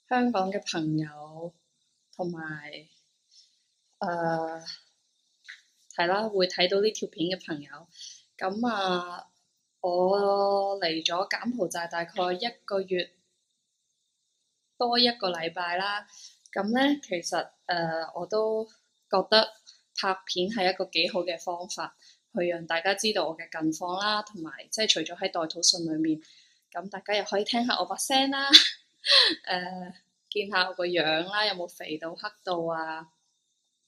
香港嘅朋友，同埋誒係啦，會睇到呢條片嘅朋友。咁我嚟咗柬埔寨大概一個月多一個禮拜啦。咁咧，其實我都覺得拍片係一個幾好嘅方法，去讓大家知道我嘅近況啦，同埋即係除咗喺代禱信裏面，咁大家又可以聽下我把聲啦，見下我個樣啦，有冇肥到黑到啊？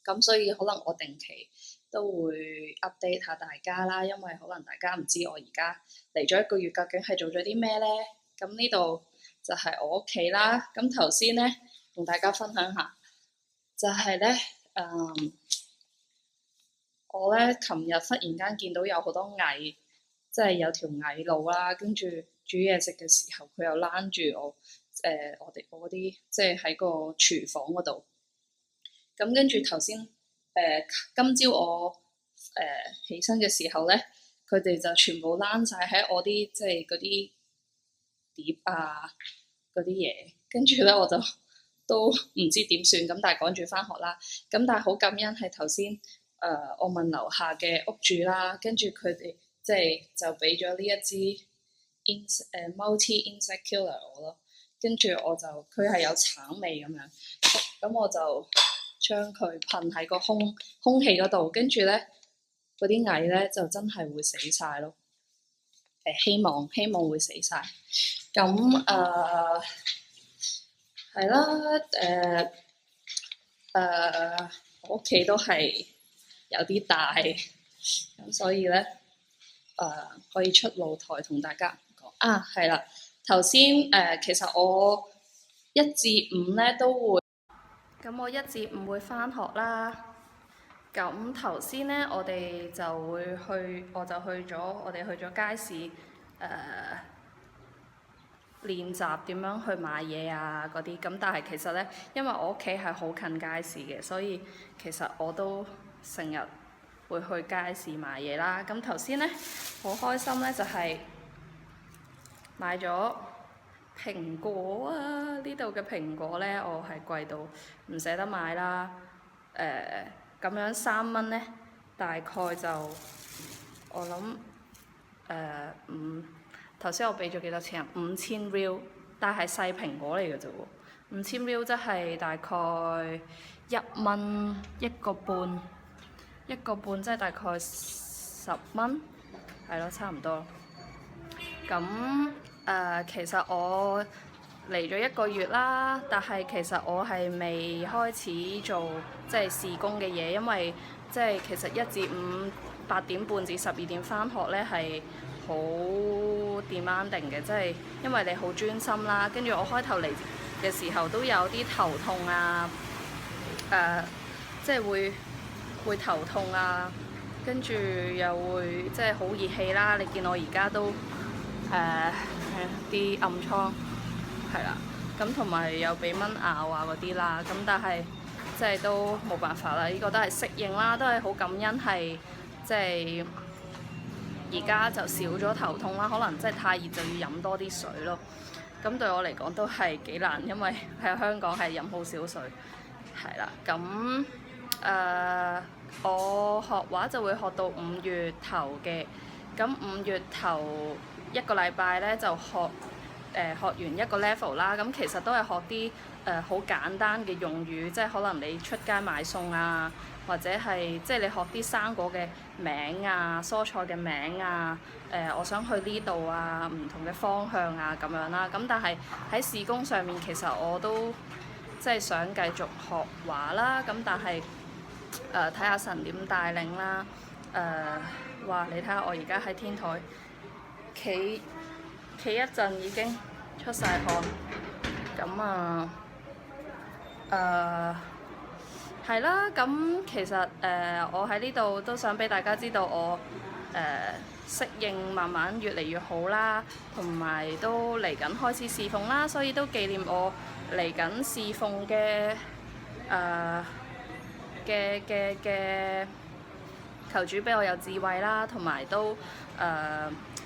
咁所以可能我定期都會 update 下大家啦，因為可能大家唔知我而家嚟咗一個月究竟係做咗啲咩咧。咁呢度就係我屋企啦。咁頭先咧同大家分享下，就係咧誒，我咧琴日忽然間見到有好多蟻，即係有條蟻路啦，跟住煮嘢食嘅時候，佢又躝住我我嗰啲即係喺個廚房嗰度。咁跟住頭先今朝我起身嘅時候咧，佢哋就全部躝晒喺我啲即係嗰啲碟啊嗰啲嘢，跟住咧我就都唔知點算，咁但係趕住翻學啦。咁但係好感恩係頭先我問樓下嘅屋主啦，跟住佢哋即係就俾咗呢一支 multi insect killer 我咯，跟住我就佢係有橙味咁樣，咁我就將佢噴喺個空氣嗰度，跟住咧嗰啲蟻咧就真係會死晒咯。希望會死晒。咁係啦，我屋企都係有啲大，咁所以咧可以出露台同大家講啊。係啦，頭先其實我一至五咧都會，咁我一至五會返學啦。咁頭先咧，我哋就會去，我哋去咗街市練習點樣去買嘢啊嗰啲。咁但係其實咧，因為我屋企係好近街市嘅，所以其實我都成日會去街市買嘢啦。咁頭先咧好開心咧，就係買咗蘋果啊！呢度嘅蘋果咧，我係貴到唔捨得買啦。咁樣3蚊咧，大概就我諗頭先我俾咗幾多錢啊？5000 real，但係細蘋果嚟嘅啫喎。5000 real 即係大概1蚊一個半，一個半即係大概10蚊，係咯，差唔多。咁其實我嚟咗一個月啦，但係其實我係未開始做即係試工嘅嘢，因為即係其實1至5 8點半至12點返學咧係好 demanding 嘅，即係因為你好專心啦。跟住我開頭嚟嘅時候都有啲頭痛啊，即係會頭痛啊，跟住又會即係好熱氣啦。你見我而家都啲暗瘡係啦，咁同埋又俾蚊咬啊嗰啲啦，咁但係即係都冇辦法啦，呢個都係適應啦，都係好感恩係即係而家就少咗頭痛啦，可能即係太熱就要飲多啲水咯。咁對我嚟講都係幾難，因為喺香港係飲好少水，係啦。咁我學畫就會學到5月頭嘅，咁5月頭一個禮拜咧就學完一個 level 啦。咁其實都係學啲好簡單嘅用語，即係可能你出街買餸啊，或者係即係你學啲生果嘅名啊、蔬菜嘅名啊，我想去呢度啊，唔同嘅方向啊咁樣啦。咁但係喺事工上面，其實我都即係想繼續學畫啦。咁但係睇下神點帶領啦。哇！你睇下我而家喺天台企一陣已經出晒汗，咁係啦。咁其實我喺呢度都想俾大家知道我適應慢慢越嚟越好啦，同埋都嚟緊開始侍奉啦，所以都紀念我嚟緊侍奉嘅求主俾我有智慧啦，同埋都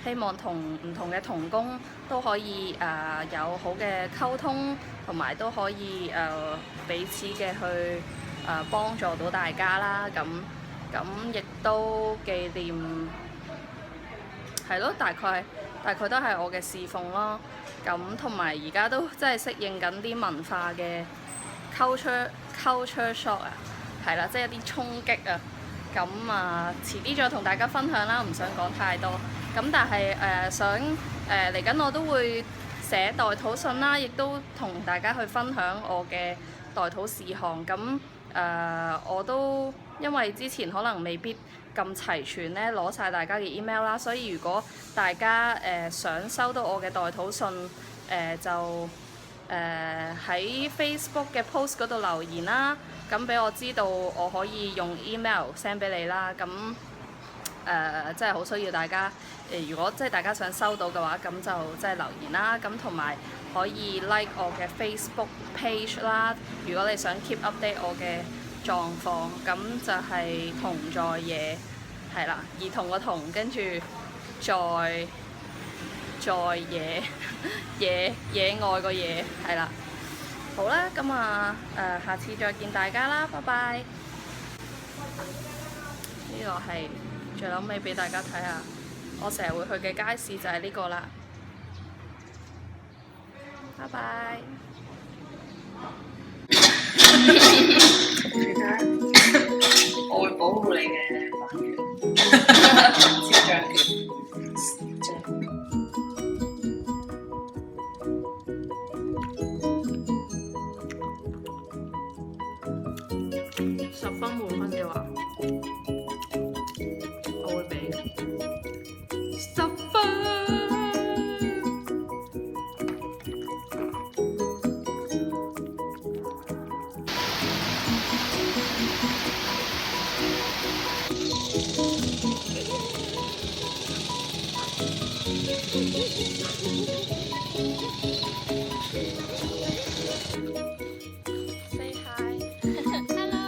希望同唔同嘅同工都可以有好嘅溝通，同埋都可以彼此嘅去幫助到大家啦。咁亦都紀念係咯，大概都係我嘅侍奉咯。咁同埋而家都真係適應緊啲文化嘅 culture shock 啊，係啦，即係一啲衝擊啊。咁遲啲再同大家分享啦，唔想講太多。咁但係想嚟緊我都會寫代禱信啦，亦都同大家去分享我嘅代禱事項。咁我都因為之前可能未必咁齊全咧，攞晒大家嘅 email 啦，所以如果大家想收到我嘅代禱信，就喺 Facebook 嘅 post 嗰度留言啦，咁俾我知道我可以用 email send 俾你啦。咁真係好需要大家如果即係大家想收到嘅話，咁就即係留言啦。咁同埋可以 like 我嘅 Facebook page 啦。如果你想 keep update 我嘅狀況，咁就係同在野係啦，兒童個童跟住在野外個野係啦。好啦，咁下次再見大家啦，拜拜。呢個係最後尾俾大家睇下，我成日會去嘅街市就係呢個啦。拜拜。我會保護你嘅版權，肖像權。10分滿分嘅話，我會俾10分。Say hi. Hello.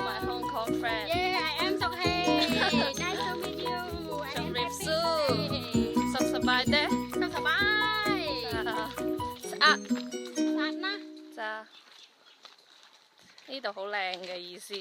My Hong Kong friend. Yeah, I am Song-hye. Nice to meet you. I 仲 am 入 happy 蘇，สบายเด้สบาย 啊散啦。咋？呢度好靚嘅意思。